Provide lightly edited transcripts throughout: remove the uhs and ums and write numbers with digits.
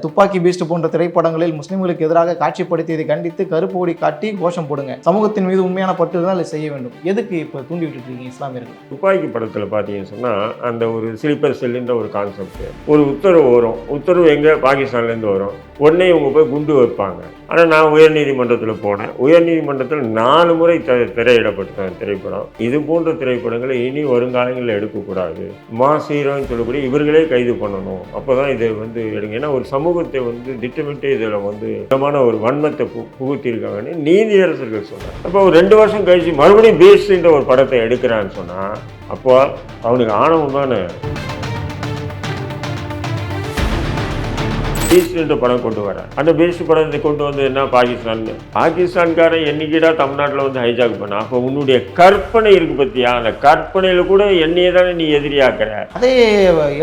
துப்பாக்கி பீஸ்ட் போன்ற திரைப்படங்களில் முஸ்லிம்களுக்கு எதிராக காட்சிப்படுத்தியதை கண்டித்து கருப்பு கொடி காட்டி கோஷம் போடுங்க. சமூகத்தின் மீது உண்மையான பற்று இருந்தால் செய்ய வேண்டும். எதுக்கு இப்போ தூண்டி விட்டுட்டு இருக்கீங்க இஸ்லாமியர்கள்? துப்பாக்கி படத்தில் பார்த்தீங்கன்னு சொன்னால் அந்த ஒரு ஸ்லீப்பர் செல்லுன்ற ஒரு கான்செப்ட், ஒரு உத்தரவு வரும். உத்தரவு எங்கே பாகிஸ்தான்லேருந்து வரும். உடனே இவங்க போய் குண்டு வைப்பாங்க. ஆனால் நான் உயர்நீதிமன்றத்தில் போனேன். உயர்நீதிமன்றத்தில் 4 முறை திரையிடப்பட்ட திரைப்படம். இது போன்ற திரைப்படங்களை இனி வருங்காலங்களில் எடுக்கக்கூடாது. மாஸ் ஹீரோன்னு சொல்லக்கூடிய இவர்களே கைது பண்ணணும். அப்போ தான் இதை எடுங்க. ஏன்னா ஒரு சமூகத்தை திட்டமிட்டு இதில் விதமான ஒரு வன்மத்தை புகுத்தியிருக்காங்கன்னு நீதியரசர்கள் சொன்னாங்க. அப்போ ஒரு 2 வருஷம் கழிச்சு மறுபடியும் பேஸ்ட்ன்ற ஒரு படத்தை எடுக்கிறான்னு சொன்னால் அப்போ அவனுக்கு ஆணவம் தானே. பீஸ்ட்ன்ற படம் கொண்டு வர அந்த பீஸ்ட் படத்தை கொண்டு வந்து என்ன பாகிஸ்தான்காரன் என்னைக்கிடா தமிழ்நாட்டில் ஹைஜாக் பண்ண. அப்போ உன்னுடைய கற்பனை இருக்கு பத்தியா, அந்த கற்பனையில் கூட என்னையே தானே நீ எதிரியாக்குற. அதே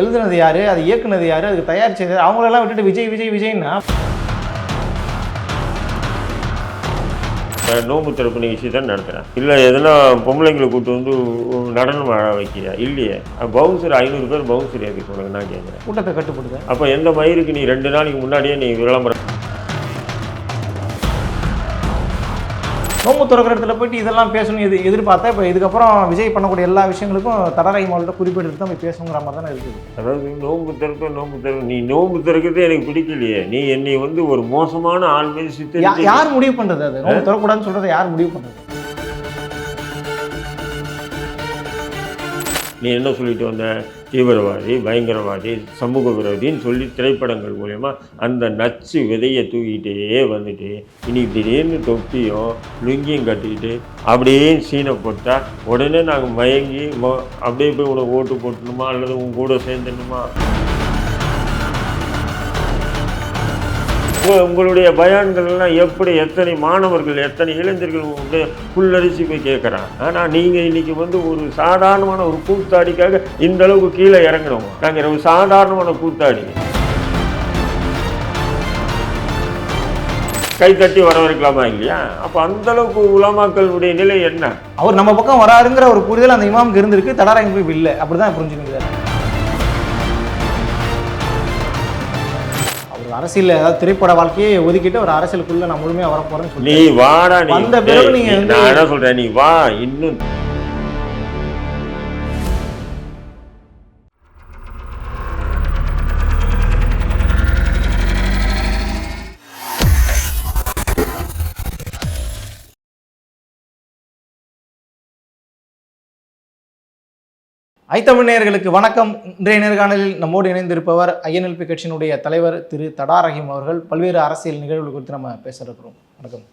எழுதுனது யாரு, அது இயக்குனது யாரு, அதுக்கு தயாரிச்சது அவங்களெல்லாம் விட்டுட்டு விஜய் விஜய் விஜய்னா நோம்பு திறப்பு நிகழ்ச்சி தான் நடத்துகிறேன். இல்லை எதனா பொம்பளைங்களை கூப்பிட்டு நடனம் ஆட வைக்கிறியா? இல்லையே. பவுன்சர் 500 பேர் பவுன்சர் எதுக்கு உனக்கு நான் கேட்குறேன். கூட்டத்தை கட்டுப்படுது. அப்போ எந்த மயிருக்கு நீ 2 நாளைக்கு முன்னாடியே நீ விளம்பரம் நோம்பு திறக்கிற இடத்துல போயிட்டு இதெல்லாம் பேசணும் எதிர்பார்த்தா இப்போ இதுக்கப்புறம் விஜய் பண்ணக்கூடிய எல்லா விஷயங்களுக்கும் தடரை மாவட்ட குறிப்பிட்டு தான் போய் பேசணுங்கிற மாதிரி தானே இருக்குது. அதாவது நோம்பு திறக்க நீ நோம்பு திறக்கிறதே எனக்கு பிடிக்கலையே. நீ என்னை ஒரு மோசமான ஆள் மீது சித்தரித்து யார் முடிவு பண்ணுறது? அது நோம்பு திறக்கூடாதுன்னு சொல்கிறத யார் முடிவு பண்ணுறது? நீ என்ன சொல்லிட்டு வந்த? தீவிரவாதி, பயங்கரவாதி, சமூக விரோதின்னு சொல்லி திரைப்படங்கள் மூலயமா அந்த நச்சு விதையை தூக்கிட்டே இன்னைக்கு திடீர்னு தொப்பியும் லுங்கியும் கட்டிக்கிட்டு அப்படியே சீனை போட்டால் உடனே நாங்கள் மயங்கி அப்படியே போய் உனக்கு ஓட்டு போட்டணுமா அல்லது உன் கூட சேர்ந்துடணுமா? உங்களுடைய பயான்கள்லாம் எப்படி எத்தனை மாணவர்கள் எத்தனை இளைஞர்கள் புல்லரிச்சு போய் கேட்குறான். ஆனால் நீங்கள் இன்றைக்கி ஒரு சாதாரணமான ஒரு கூத்தாடிக்காக இந்த அளவுக்கு கீழே இறங்கணும். நாங்கள் ஒரு சாதாரணமான கூத்தாடி கைத்தட்டி வரவேற்கலாமா இல்லையா? அப்போ அந்தளவுக்கு உலமாக்களுடைய நிலை என்ன? அவர் நம்ம பக்கம் வராருங்கிற ஒரு புரிதல் அந்த இமாமுக்கு இருந்திருக்கு. தடாரா போய் இல்லை அப்படி தான் புரிஞ்சுக்கிறது. அரசியல் ஏதாவது திரைப்பட வாழ்க்கையை ஒதுக்கிட்டு ஒரு அரசியலுக்குள்ள நான் முழுமையாக வர போறேன்னு சொல்லி நீ வாடா. நீ அந்த பிறகு நீங்க நான் என்ன சொல்றேன், நீ வா. இன்னும் ஐத்தமிழ் நேயர்களுக்கு வணக்கம். இன்றைய நேர்காணலில் நம்மோடு இணைந்திருப்பவர் INLP கட்சியினுடைய தலைவர் திரு தடா ரஹீம் அவர்கள். பல்வேறு அரசியல் நிகழ்வுகள் குறித்து நம்ம பேச இருக்கிறோம். வணக்கம்.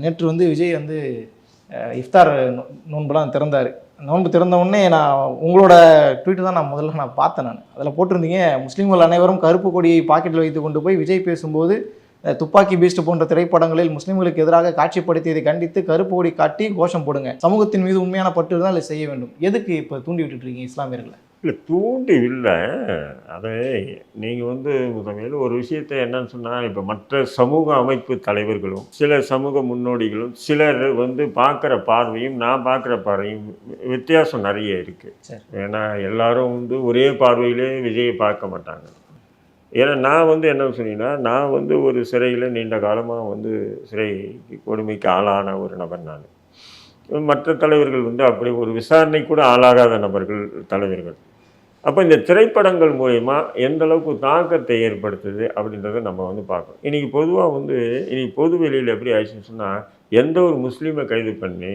நேற்று விஜய் இஃப்தார் நோன்புலாம் திறந்தார். நோன்பு திறந்த உடனே நான் உங்களோட ட்வீட்டு தான் முதல்ல பார்த்தேன். அதில் போட்டிருந்தீங்க, முஸ்லீம்கள் அனைவரும் கருப்பு கொடியை பாக்கெட்டில் வைத்து கொண்டு போய் விஜய் பேசும்போது துப்பாக்கி பீஸ்ட் போன்ற திரைப்படங்களில் முஸ்லிம்களுக்கு எதிராக காட்சிப்படுத்தியதை கண்டித்து கருப்பு கொடி காட்டி கோஷம் போடுங்க. சமூகத்தின் மீது உண்மையான பற்று இருந்தால் செய்ய வேண்டும். எதுக்கு இப்போ தூண்டி விட்டுட்டு இருக்கீங்க இஸ்லாமியர்களை? இல்லை, தூண்டி இல்லை. அதை நீங்கள் முதல்ல ஒரு விஷயத்தை என்னன்னு சொன்னால், இப்போ மற்ற சமூக அமைப்பு தலைவர்களும் சில சமூக முன்னோடிகளும் சிலர் பார்க்குற பார்வையும் நான் பார்க்குற பார்வையும் வித்தியாசம் நிறைய இருக்குது. ஏன்னா எல்லாரும் ஒரே பார்வையிலே விஜயை பார்க்க மாட்டாங்க. ஏன்னா நான் என்ன சொன்னீங்கன்னா, நான் ஒரு சிறையில் நீண்ட காலமாக சிறை கொடுமைக்கு ஆளான ஒரு நபர். நான் மற்ற தலைவர்கள் அப்படி ஒரு விசாரணை கூட ஆளாகாத நபர்கள் தலைவர்கள். அப்போ இந்த திரைப்படங்கள் மூலமா எந்த அளவுக்கு தாக்கத்தை ஏற்படுத்துது அப்படின்றத நம்ம பார்க்கணும். இன்றைக்கி பொதுவாக இன்றைக்கி பொது வெளியில் எப்படி ஆயிடுச்சுன்னு சொன்னால், எந்த ஒரு முஸ்லீமை கைது பண்ணி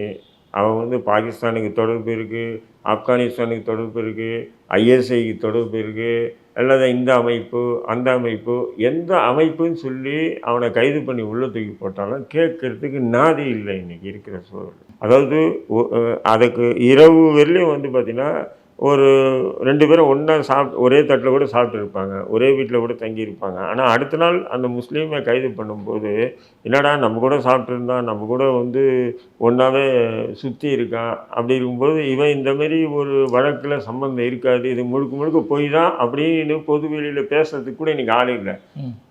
அவன் பாகிஸ்தானுக்கு தொடர்பு இருக்குது, ஆப்கானிஸ்தானுக்கு தொடர்பு இருக்குது, ISIக்கு தொடர்பு இருக்குது, அல்லது இந்த அமைப்பு அந்த அமைப்பு எந்த அமைப்புன்னு சொல்லி அவனை கைது பண்ணி உள்ளே தூக்கி போட்டாலும் கேட்கறதுக்கு நாதி இல்லை இன்றைக்கி இருக்கிற சூழல். அதாவது அதுக்கு இரவு வரலையும் பார்த்திங்கன்னா ஒரு 2 பேரும் ஒன்றா ஒரே தட்டில் கூட சாப்பிட்டுருப்பாங்க, ஒரே வீட்டில் கூட தங்கியிருப்பாங்க. ஆனால் அடுத்த நாள் அந்த முஸ்லீமை கைது பண்ணும்போது, என்னடா நம்ம கூட சாப்பிட்ருந்தான், நம்ம கூட ஒன்றாவே சுற்றி இருக்கான், அப்படி இருக்கும்போது இவன் இந்தமாரி ஒரு வழக்கில் சம்பந்தம் இருக்காது, இது முழுக்க முழுக்க போய் தான் அப்படின்னு பொது வெளியில் பேசுறதுக்கு கூட இன்றைக்கி ஆள் இல்லை.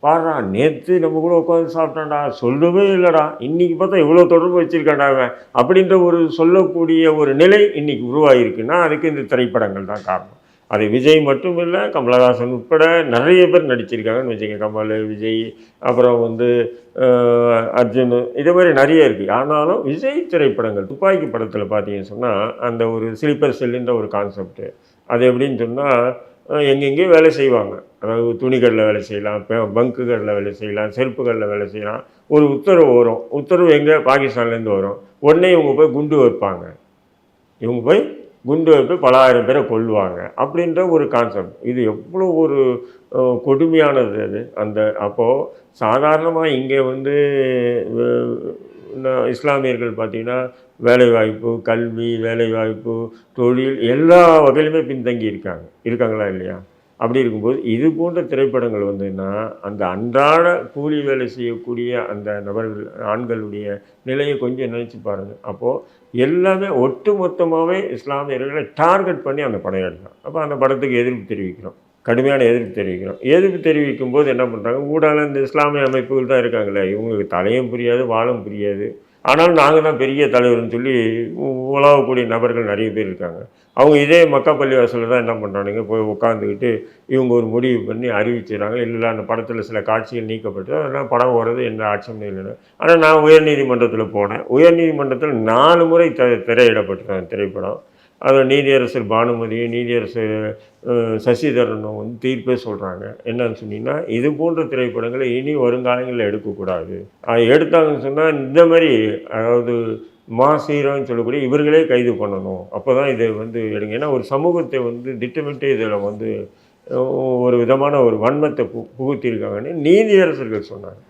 பாடுறா, நேற்று நம்ம கூட உட்காந்து சாப்பிட்டான்டா, சொல்லவே இல்லைடா, இன்றைக்கி பார்த்தா இவ்வளோ தொடர்பு வச்சுருக்காண்டா அவன் அப்படின்ற ஒரு சொல்லக்கூடிய ஒரு நிலை இன்றைக்கி உருவாகிருக்குன்னா அதுக்கு இந்த திரைப்படங்கள் தான் காரணம். அது விஜய் மட்டும் இல்லை, கமலஹாசன் உட்பட நிறைய பேர் நடிச்சிருக்காங்கன்னு வச்சுக்கோங்க. கமல், விஜய், அப்புறம் வந்து அர்ஜுன், இதே மாதிரி நிறைய இருக்குது. ஆனாலும் விஜய் திரைப்படங்கள் துப்பாக்கி படத்தில் பார்த்தீங்கன்னு சொன்னால் அந்த ஒரு ஸ்லீப்பர் செல்லுன்ற ஒரு கான்செப்ட்டு, அது எப்படின்னு சொன்னால் எங்கெங்கேயோ வேலை செய்வாங்க. அதாவது துணிகளில் வேலை செய்யலாம், பங்குகளில் வேலை செய்யலாம், செருப்புகளில் வேலை செய்யலாம். ஒரு உத்தரவு வரும். உத்தரவு எங்கே? பாகிஸ்தான்லேருந்து வரும். உடனே இவங்க போய் குண்டு வைப்பாங்க. இவங்க போய் குண்டு வைத்து பல ஆயிரம் பேரை கொல்லுவாங்க அப்படின்ற ஒரு கான்செப்ட். இது எவ்வளோ ஒரு கொடுமையானது அது. அந்த அப்போது சாதாரணமாக இங்கே வந்து இஸ்லாமியர்கள் பார்த்திங்கன்னா வேலைவாய்ப்பு, கல்வி, வேலைவாய்ப்பு, தொழில் எல்லா வகையிலுமே பின்தங்கி இருக்காங்களா இல்லையா? அப்படி இருக்கும்போது இது போன்ற திரைப்படங்கள் வந்துன்னா அந்த அன்றாட கூலி வேலை செய்யக்கூடிய அந்த நபர்கள், ஆண்களுடைய நிலையை கொஞ்சம் நினச்சி பாருங்கள். அப்போது எல்லாமே ஒட்டு மொத்தமாகவே இஸ்லாமியர்களை டார்கெட் பண்ணி அந்த படம் எடுக்கலாம். அப்போ அந்த படத்துக்கு எதிர்ப்பு தெரிவிக்கிறோம், கடுமையான எதிர்ப்பு தெரிவிக்கிறோம். எதிர்ப்பு தெரிவிக்கும் போது என்ன பண்ணுறாங்க, ஊடால இந்த இஸ்லாமிய அமைப்புகள் தான் இருக்காங்களே, இவங்களுக்கு தலையும் புரியாது, வாழும் புரியாது. ஆனாலும் நாங்கள் தான் பெரிய தலைவர்னு சொல்லி உலகக்கூடிய நபர்கள் நிறைய பேர் இருக்காங்க. அவங்க இதே மக்கா பள்ளிவாசலில் தான் என்ன பண்ணுறானுங்க, போய் உட்காந்துக்கிட்டு இவங்க ஒரு முடிவு பண்ணி அறிவிச்சுறாங்க. இல்லை அந்த படத்தில் சில காட்சிகள் நீக்கப்பட்டு அதெல்லாம் படம் ஓடுறது எந்த ஆட்சேபனையும் இல்லைன்னு. ஆனால் நான் உயர்நீதிமன்றத்தில் போனேன். உயர்நீதிமன்றத்தில் 4 முறை திரையிடப்பட்டிருக்கேன் திரைப்படம். அது நீதியரசர் பானுமதியும் நீதியரசர் சசிதரனும் வந்து தீர்ப்பே சொல்கிறாங்க. என்னன்னு சொன்னீங்கன்னா, இது போன்ற திரைப்படங்களை இனி வருங்காலங்களில் எடுக்கக்கூடாது. எடுத்தாங்கன்னு சொன்னால் இந்த மாதிரி, அதாவது மாஸ் ஹீரோன்னு சொல்லக்கூடிய இவர்களே கைது பண்ணணும். அப்போ தான் இதை வந்து எடுங்க. ஏன்னா ஒரு சமூகத்தை வந்து திட்டமிட்டு இதில் வந்து ஒரு விதமான ஒரு வன்மத்தை புகுத்தியிருக்காங்கன்னு நீதியரசர்கள் சொன்னாங்க.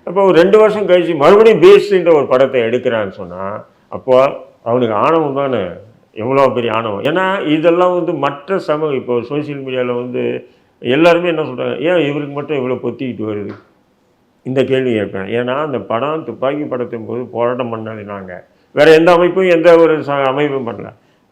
அப்போ ஒரு 2 வருஷம் கழிச்சு மறுபடியும் பேஸ்ன்ற ஒரு படத்தை எடுக்கிறான்னு சொன்னால் அப்போ அவனுக்கு ஆணவம் தானே, எவ்வளோ பெரிய ஆணவம். ஏன்னா இதெல்லாம் வந்து மற்ற சமூகம் இப்போ சோசியல் மீடியாவில் வந்து எல்லாருமே என்ன சொல்கிறாங்க, ஏன் இவருக்கு மட்டும் இவ்வளோ பொத்திக்கிட்டு வருது, இந்த கேள்வி கேட்பேன். ஏன்னா அந்த படம் துப்பாக்கி படத்தின் போது போராட்டம் பண்ணது நாங்கள், வேறு எந்த அமைப்பும் எந்த ஒரு அமைப்பும் பண்ணல.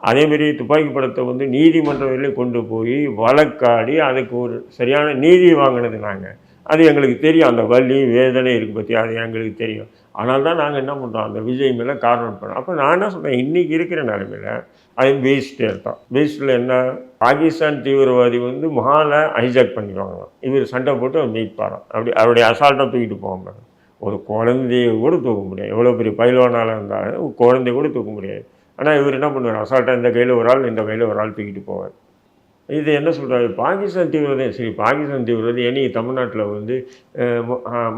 அதேமாரி துப்பாக்கி படத்தை வந்து நீதிமன்றத்திலே கொண்டு போய் வழக்காடி அதுக்கு ஒரு சரியான நீதி வாங்கினது நாங்கள். அது எங்களுக்கு தெரியும், அந்த வலி வேதனை இருக்குது பற்றி அது எங்களுக்கு தெரியும். ஆனால் தான் நாங்கள் என்ன பண்ணுறோம், அந்த விஜய் மேலே காரணம் பண்ணோம். அப்போ நான் என்ன சொல்கிறேன், இன்றைக்கி இருக்கிற நிலைமையில் அது வேஸ்ட்டே தான். வேஸ்ட்டில் என்ன, பாகிஸ்தான் தீவிரவாதி வந்து மஹாலை ஹைஜாக் பண்ணிடுவாங்களாம், இவர் சண்டை போட்டு அவர் மீட்பாராம். அப்படி அவருடைய அசால்ட்டாக தூக்கிட்டு போவாங்க. ஒரு குழந்தைய கூட தூக்க முடியாது, எவ்வளோ பெரிய பயில்வானால இருந்தாலும் குழந்தைய கூட தூக்க முடியாது. ஆனால் இவர் என்ன பண்ணுவார், அசால்ட்டாக இந்த கையில் ஒரு ஆள் இந்த கையில் ஒரு ஆள் தூக்கிட்டு போவார். இது என்ன சொல்கிறாரு, பாகிஸ்தான் தீவிரவாதி. சரி, பாகிஸ்தான் தீவிரவாதி என்னைக்கு தமிழ்நாட்டில் வந்து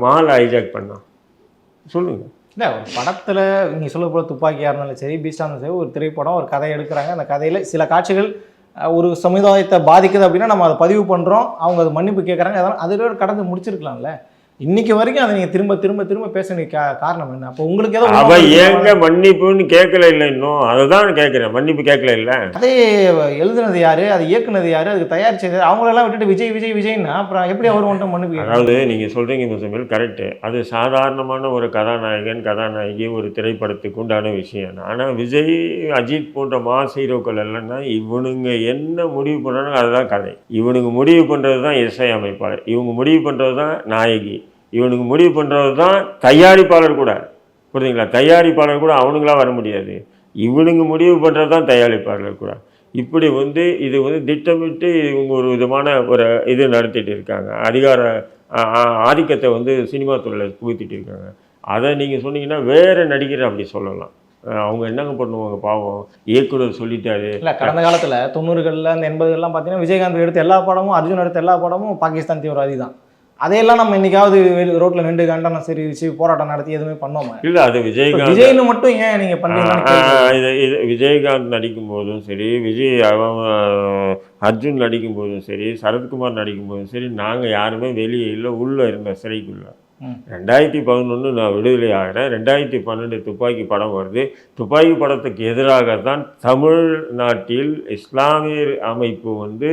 மஹாலை ஹைஜாக் பண்ணான் சொல்லுங்கள். இல்லை, ஒரு படத்தில் நீங்கள் சொல்ல போல துப்பாக்கியாக இருந்தாலும் சரி, பீஸ்டாக இருந்தாலும் சரி, ஒரு திரைப்படம் ஒரு கதை எடுக்கிறாங்க. அந்த கதையில் சில காட்சிகள் ஒரு சமுதாயத்தை பாதிக்குது அப்படின்னா நம்ம அதை பதிவு பண்ணுறோம், அவங்க அது மன்னிப்பு கேட்குறாங்க. அதெல்லாம் அதில் கடந்து முடிச்சிருக்கலாம்ல. இன்னைக்கு வரைக்கும் அதை நீங்கள் திரும்ப திரும்ப திரும்ப பேச காரணம் என்ன? அப்போ உங்களுக்கு ஏதோ அவ ஏங்க மன்னிப்புன்னு கேட்கல இல்லை, இன்னும் அதை தான் கேட்குறேன், மன்னிப்பு கேட்கல இல்லை. அதே எழுதுனது யாரு, அது இயக்குனது யாரு, அதுக்கு தயாரிச்சது அவங்களெல்லாம் விட்டுட்டு விஜய் விஜய் விஜய்னா அப்புறம் எப்படி அவர் ஒன்றும் மன்னிப்பு? அதாவது நீங்கள் சொல்கிறீங்க முசமில் கரெக்டு, அது சாதாரணமான ஒரு கதாநாயகன் கதாநாயகி ஒரு திரைப்படத்துக்கு உண்டான விஷயம். ஆனால் விஜய் அஜித் போன்ற மாஸ் ஹீரோக்கள் இல்லைன்னா இவனுங்க என்ன முடிவு பண்ணுறாங்க அதுதான் கதை. இவனுங்க முடிவு பண்ணுறது தான் இசை அமைப்பாளர், இவங்க முடிவு பண்ணுறது தான் நாயகி, இவனுக்கு முடிவு பண்ணுறது தான் தயாரிப்பாளர் கூட. புரியுதுங்களா? தயாரிப்பாளர் கூட அவனுங்களா வர முடியாது, இவனுங்க முடிவு பண்ணுறது தான் தயாரிப்பாளர் கூட. இப்படி வந்து இது வந்து திட்டமிட்டு இவங்க ஒரு விதமான ஒரு இது நடத்திட்டு இருக்காங்க, அதிகார ஆதிக்கத்தை வந்து சினிமா துறையில் புகுத்திட்டு இருக்காங்க. அதை நீங்கள் சொன்னீங்கன்னா வேறு நடிகர் அப்படி சொல்லலாம், அவங்க என்னங்க பண்ணுவாங்க பாவம், இயக்குனர் சொல்லிட்டாரு. இல்லை, கடந்த காலத்தில் 90களில் அந்த 80கள்லாம் பார்த்தீங்கன்னா விஜயகாந்த் எடுத்த எல்லா படமும், அர்ஜுன் எடுத்த எல்லா படமும் பாகிஸ்தான் தீவிரவாதி தான். அதையெல்லாம் நம்ம இன்னைக்காவது ரோட்ல நின்று கண்டனம் தெரிவிச்சு போராட்டம் நடத்தி எதுவுமே பண்ணோமா? இல்லை, அது விஜய்னு மட்டும் ஏன் நீங்கள் பண்ணுறீங்க? இது விஜயகாந்த் நடிக்கும் போதும் சரி, அர்ஜுன் நடிக்கும் போதும் சரி, சரத்குமார் நடிக்கும் போதும் சரி, நாங்கள் யாருமே வெளியே இல்லை, உள்ளே இருந்தோம் சிறைக்குள்ள. 2011 நான் விடுதலை ஆகிறேன், 2012 துப்பாக்கி படம் வருது. துப்பாக்கி படத்துக்கு எதிராக தான் தமிழ்நாட்டில் இஸ்லாமியர் அமைப்பு வந்து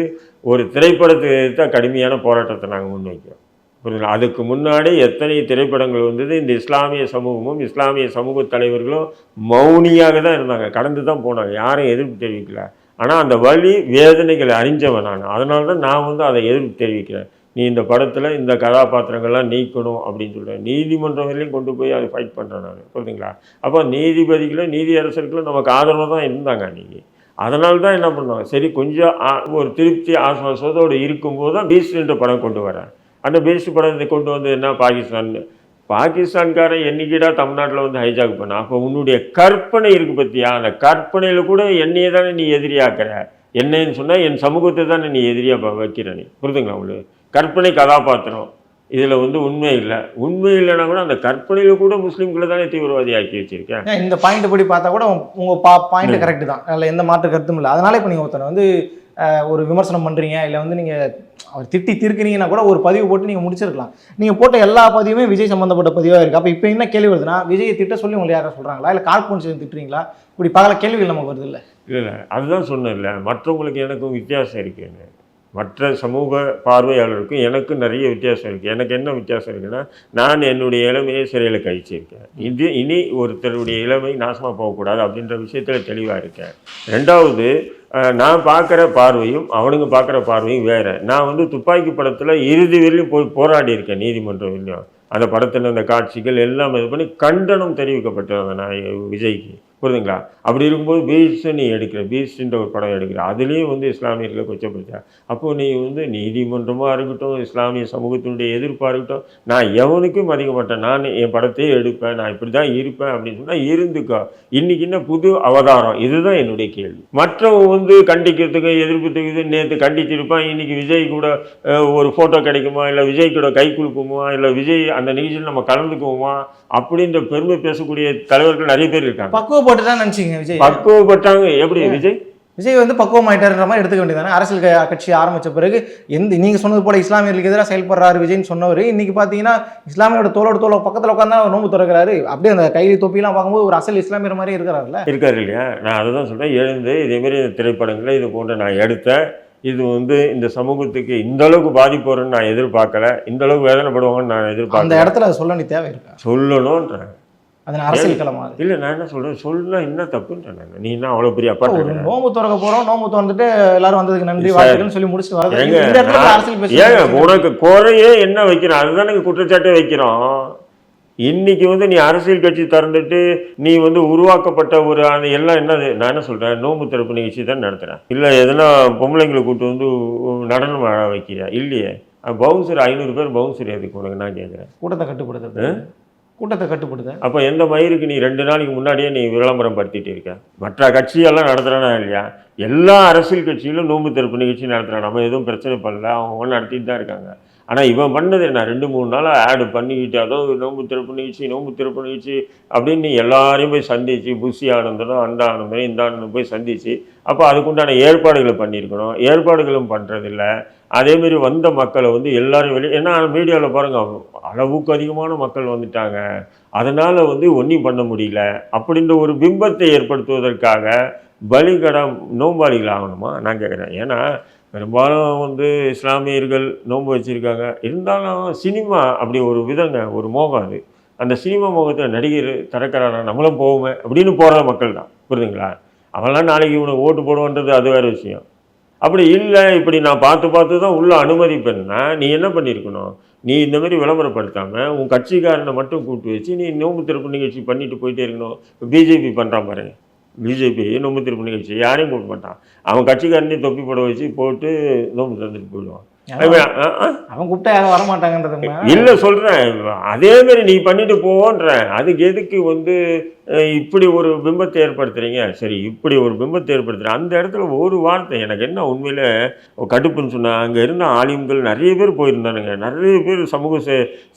ஒரு திரைப்படத்தை எதிர்த்த கடுமையான போராட்டத்தை நாங்கள் முன்வைக்கிறோம். புரியுதுங்களா? அதுக்கு முன்னாடி எத்தனை திரைப்படங்கள் வந்தது, இந்த இஸ்லாமிய சமூகமும் இஸ்லாமிய சமூக தலைவர்களும் மௌனியாக தான் இருந்தாங்க, கடந்து தான் போனாங்க, யாரும் எதிர்ப்பு தெரிவிக்கல. ஆனால் அந்த வலி வேதனைகளை அறிஞ்சவன் நான், அதனால தான் நான் வந்து அதை எதிர்ப்பு தெரிவிக்கிறேன். நீ இந்த படத்தில் இந்த கதாபாத்திரங்கள்லாம் நீக்கணும் அப்படின்னு சொல்கிறேன். நீதிமன்றம் வரையிலையும் கொண்டு போய் அதை ஃபைட் பண்ணுறேன் நான். புரியுதுங்களா? அப்போ நீதிபதிகளும் நீதியரசர்களும் நமக்கு ஆதரவாக தான் இருந்தாங்க அன்றைக்கி. அதனால தான் என்ன பண்ணோம், சரி கொஞ்சம் ஒரு திருப்தி ஆசுவாசத்தோடு இருக்கும்போது தான் பீஸ்ட்ன்ற படம் கொண்டு வரேன். அந்த பீஸ்ட் படத்தை கொண்டு வந்து என்ன பாகிஸ்தான்காரன் என்னைக்கிடா தமிழ்நாட்டில் வந்து ஹைஜாக் பண்ண. அப்போ உன்னுடைய கற்பனை இருக்குது பற்றியா, அந்த கற்பனையில் கூட என்னையே தானே நீ எதிரியாக்குற. என்னன்னு சொன்னால் என் சமூகத்தை தானே நீ எதிரியாக வைக்கிற. நீ புரிதுங்களா உங்களுக்கு? கற்பனை கதாபாத்திரம் இதில் வந்து உண்மை இல்லை. உண்மை இல்லைன்னா கூட அந்த கற்பனையில் கூட முஸ்லீம்களை தானே தீவிரவாதி ஆக்கி வச்சிருக்கேன். இந்த பாயிண்ட் படி பார்த்தா கூட உங்கள் பாயிண்ட் கரெக்டு தான், அதில் எந்த மாற்று கருத்தும் இல்லை. அதனால இப்போ நீங்கள் ஒருத்தனை வந்து ஒரு விமர்சனம் பண்ணுறீங்க, இல்லை வந்து நீங்கள் அவர் திட்டி தீர்க்கிறீங்கன்னா கூட ஒரு பதிவு போட்டு நீங்கள் முடிச்சிருக்கலாம். நீங்கள் போட்ட எல்லா பதிவுமே விஜய் சம்மந்தப்பட்ட பதிவாக இருக்குது. அப்போ இப்போ என்ன கேள்வி வருதுன்னா, விஜயை திட்ட சொல்லி உங்களுக்கு யாரும் சொல்கிறாங்களா, இல்லை காழ்ப்புணர்ச்சி திட்டுறீங்களா, இப்படி பல கேள்விகள் நமக்கு வருது. இல்லை அதுதான் சொன்னேன் இல்லை, மற்றவங்களுக்கு எனக்கும் வித்தியாசம் இருக்குன்னு. மற்ற சமூக பார்வையாளருக்கும் எனக்கும் நிறைய வித்தியாசம் இருக்குது. எனக்கு என்ன வித்தியாசம் இருக்குன்னா, நான் என்னுடைய இளமையை சிறையில் கழிச்சிருக்கேன். இனி ஒருத்தருடைய இளமை நாசமாக போகக்கூடாது அப்படின்ற விஷயத்தில் தெளிவாக இருக்கேன். ரெண்டாவது, நான் பார்க்குற பார்வையும் அவனுங்க பார்க்குற பார்வையும் வேறு. நான் வந்து துப்பாக்கி படத்தில் இறுதி வரையிலும் போய் போராடி இருக்கேன், நீதிமன்றம் வரையும். அந்த படத்தில் அந்த காட்சிகள் எல்லாம் இது பண்ணி கண்டனம் தெரிவிக்கப்பட்டது நான் விஜய்க்கு, புரியுதுங்களா? அப்படி இருக்கும்போது பீஸ்ட் நீ எடுக்கிற, பீஸ்ட்ன்ற ஒரு படம் எடுக்கிற, அதுலேயும் வந்து இஸ்லாமியர்களை கொச்சப்படுத்த. அப்போது நீ வந்து நீதிமன்றமாக இருக்கட்டும், இஸ்லாமிய சமூகத்தினுடைய எதிர்ப்பாக இருக்கட்டும், நான் எவனுக்கும் மதிக்க மாட்டேன். நான் என் படத்தையே எடுப்பேன், நான் இப்படி தான் இருப்பேன் அப்படின்னு சொன்னால் இருந்துக்கோ. இன்றைக்கி என்ன புது அவதாரம், இதுதான் என்னுடைய கேள்வி. மற்றவங்க வந்து கண்டிக்கிறதுக்கு எதிர்ப்பு தெரிவித்து நேற்று கண்டிச்சிருப்பான், இன்றைக்கி விஜய் கூட ஒரு ஃபோட்டோ கிடைக்குமா, இல்லை விஜய் கூட கை குலுக்குமா, இல்லை விஜய் அந்த நிகழ்ச்சியில் நம்ம கலந்துக்குவோமா அப்படின்ற பெருமை பேசக்கூடிய தலைவர்கள் நிறைய பேர் இருக்காங்க. பக்குவப்பட்டுதான் நினைச்சீங்க விஜய்? பக்குவப்பட்டாங்க. எப்படி விஜய் வந்து பக்குவமாயிட்டாருன்ற மாதிரி எடுத்துக்க வேண்டியதானே? அரசியல் கட்சி ஆரம்பித்த பிறகு நீங்கள் சொன்னது போல இஸ்லாமியர்களுக்கு எதிராக செயல்படுறாரு விஜய்னு சொன்னவர், இன்னைக்கு பார்த்தீங்கன்னா இஸ்லாமியோட தோளோட பக்கத்தில் உட்காந்து நோம்பு திறக்கிறாரு. அப்படியே அந்த கைலி தொப்பிலாம் பார்க்கும்போது ஒரு அசல் இஸ்லாமியர் மாதிரி இருக்காரு இல்லையா? நான் அதை தான் சொல்கிறேன். எழுந்து இதேமாரி திரைப்படங்களை இது போன்ற நான் எடுத்தேன். இது வந்து இந்த சமூகத்துக்கு இந்த அளவுக்கு பாதிப்பு வரும்னு நான் எதிர்பார்க்கல, இந்த அளவுக்கு வேதனைப்படுவாங்கன்னு நான் எதிர்பார்க்கல. அந்த இடத்துல அதை சொல்ல நீ தேவை இருக்கா? சொல்லணுன்றேன். அதனால் அரசியல் களமா இல்லை, நான் என்ன சொல்கிறேன், சொல்லணும்னா என்ன தப்புன்றேன். நான் நீ என்ன அவ்வளோ பெரிய அப்பா நோம்பு திறக்க போகிறோம், நோம்பு திறந்துட்டு எல்லாரும் வந்ததுக்கு நன்றி வாழ்த்துக்கள்னு சொல்லி முடிச்சுட்டு வராங்க. ஏங்க உனக்கு குறையே என்ன வைக்கிறோம், அதுதான் நீங்கள் குற்றச்சாட்டே வைக்கிறோம். இன்றைக்கி வந்து நீ அரசியல் கட்சி திறந்துட்டு நீ வந்து உருவாக்கப்பட்ட ஒரு அந்த எல்லாம் என்னது, நான் என்ன சொல்கிறேன், நோம்பு திறப்பு நிகழ்ச்சி தான் நடத்துகிறேன். இல்லை எதனா பொம்பளைங்களை கூப்பிட்டு வந்து நடனம் ஆட வைக்கிறியா? இல்லையே. பவுன்சர் 500 பேர் பவுன்சர் எதுக்கு உனக்கு நான் கேட்குறேன்? கூட்டத்தை கட்டுப்படுத்த. அப்போ எந்த மயிருக்கு நீ 2 நாளைக்கு முன்னாடியே நீ விளம்பரம் படுத்திட்டு இருக்க? மற்ற கட்சியெல்லாம் நடத்துகிறானா இல்லையா? எல்லா அரசியல் கட்சியிலும் நோம்பு திறப்பு நிகழ்ச்சி நடத்துகிறான். நம்ம எதுவும் பிரச்சனை பண்ணல, அவங்க நடத்திட்டு தான் இருக்காங்க. ஆனால் இவன் பண்ணது என்ன, 2-3 நாளாக ஆடு பண்ணிக்கிட்டு அதாவது நோம்பு திறப்பு நிகழ்ச்சி அப்படின்னு எல்லாரையும் போய் சந்தித்து, புஷி ஆனந்தனும் அந்த ஆனந்தனும் இந்த ஆனந்தம் போய் சந்தித்து, அப்போ அதுக்குண்டான ஏற்பாடுகளை பண்ணியிருக்கணும். ஏற்பாடுகளும் பண்ணுறதில்ல. அதேமாரி வந்த மக்களை வந்து எல்லாரும் ஏன்னா மீடியாவில் பாருங்கள், அளவுக்கு அதிகமான மக்கள் வந்துட்டாங்க, அதனால் வந்து ஒன்றும் பண்ண முடியல அப்படின்ற ஒரு பிம்பத்தை ஏற்படுத்துவதற்காக பலிகடா நோம்பாளிகள் ஆகணுமா நான் கேட்குறேன். ஏன்னா பெரும்பாலும் வந்து இஸ்லாமியர்கள் நோன்பு வச்சுருக்காங்க. இருந்தாலும் சினிமா அப்படி ஒரு விதங்க, ஒரு மோகம். அது அந்த சினிமா மோகத்தை நடிகர் திறக்கிறாரா நம்மளும் போவோமே அப்படின்னு போகிற மக்கள் தான், புரியுதுங்களா? அவெல்லாம் நாளைக்கு இவனுக்கு ஓட்டு போடுவோன்றது அது வேறு விஷயம். அப்படி இல்லை, இப்படி நான் பார்த்து தான் உள்ள அனுமதிப்பேன்னா நீ என்ன பண்ணியிருக்கணும், நீ இந்த மாதிரி விளம்பரப்படுத்தாமல் உன் கட்சிக்காரனை மட்டும் கூப்பிட்டு வச்சு நீ நோம்பு திறப்பு நிகழ்ச்சி பண்ணிட்டு போயிட்டே இருக்கணும். பிஜேபி பண்ணுறான் பாருங்க, பிஜேபி நோம்பு திறப்பு நிகழ்ச்சி யாரையும் கூப்பிட மாட்டான். அவன் கட்சிக்காரனையும் தொப்பி போட வச்சு போட்டு நோம்பு திறந்துட்டு போயிடுவான். அவன் கூப்பிட்டா யாரும் வரமாட்டாங்கன்றது இல்லை சொல்கிறேன். அதேமாரி நீ பண்ணிட்டு போவோன்றேன். அதுக்கு எதுக்கு வந்து இப்படி ஒரு பிம்பத்தை ஏற்படுத்துறீங்க? சரி, இப்படி ஒரு பிம்பத்தை ஏற்படுத்துகிறேன். அந்த இடத்துல ஒரு வார்த்தை எனக்கு என்ன உண்மையில் கடுப்புன்னு சொன்னால், அங்கே இருந்த ஆலிம்கள் நிறைய பேர் போயிருந்தானுங்க, நிறைய பேர் சமூக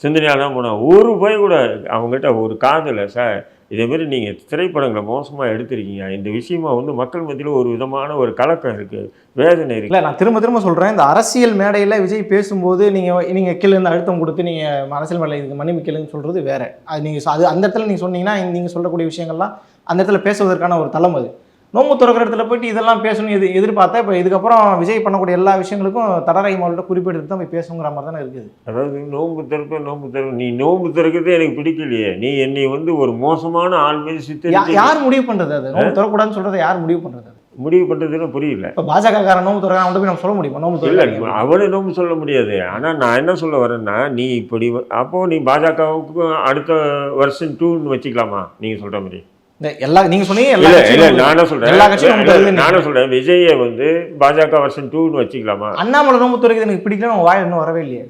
சிந்தனையாக தான் போனாங்க. ஒரு பய கூட அவங்ககிட்ட ஒரு காதலை, சார் இதேமாரி நீங்கள் திரைப்படங்களை மோசமாக எடுத்திருக்கீங்க, இந்த விஷயமா வந்து மக்கள் மத்தியில் ஒரு விதமான ஒரு கலக்கம் இருக்குது, வேதனை இருக்குது. இல்லை, நான் திரும்ப சொல்கிறேன், இந்த அரசியல் மேடையில் விஜய் பேசும்போது நீங்கள் கீழே இருந்து அழுத்தம் கொடுத்து நீங்கள் அரசியல் மேடையில் இதுக்கு மன்னிப்பு கேளுன்னு சொல்கிறது வேறு. அது நீங்கள் அது அந்த இடத்துல நீங்கள் சொன்னீங்கன்னா நீங்கள் சொல்லக்கூடிய விஷயங்கள்லாம் அந்த இடத்துல பேசுவதற்கான ஒரு தளம். அது நோம்பு திறக்கிற இடத்துல போயிட்டு இதெல்லாம் பேசணும் எதிர்பார்த்தா இப்போ இதுக்கப்புறம் விஜய் பண்ணக்கூடிய எல்லா விஷயங்களுக்கும் தடரை மாவட்ட குறிப்பிட்டு தான் போய் பேசுங்கிற மாதிரி தானே இருக்குது. அதாவது நோம்பு திறப்பு நீ நோம்பு திறக்கிறதே எனக்கு பிடிக்கலையே. நீ என்னை வந்து ஒரு மோசமான ஆள் மீது சித்தரித்து யார் முடிவு பண்ணுறது? அது நோம்பு திறக்கூடாதுன்னு சொல்கிறத யார் முடிவு பண்ணுறது? முடிவு பண்ணுறதுன்னு புரியல. இப்போ பாஜகக்காரன் நோம்பு திறக்க அவன் போய் நம்ம சொல்ல முடியுமா நோம்பு இல்லை, அவனே நோம்பு சொல்ல முடியாது. ஆனால் நான் என்ன சொல்ல வரேன்னா, நீ இப்படி அப்போது நீ பாஜகவுக்கு அடுத்த வருஷம் 2ன்னு வச்சுக்கலாமா நீங்கள் சொல்கிற மாதிரி? இந்த எல்லா நீங்க சொன்னீங்க இல்ல இல்ல நானே சொல்றேன் எல்லா கட்சியும் நானே சொல்றேன் விஜயை வந்து பாஜக வருஷன் 2ன்னு வச்சுக்கலாமா? அண்ணாமலை நோம்பு துறக்கிறது எனக்கு பிடிக்கல, உங்க வாயில இன்னும் வரவே இல்லையே.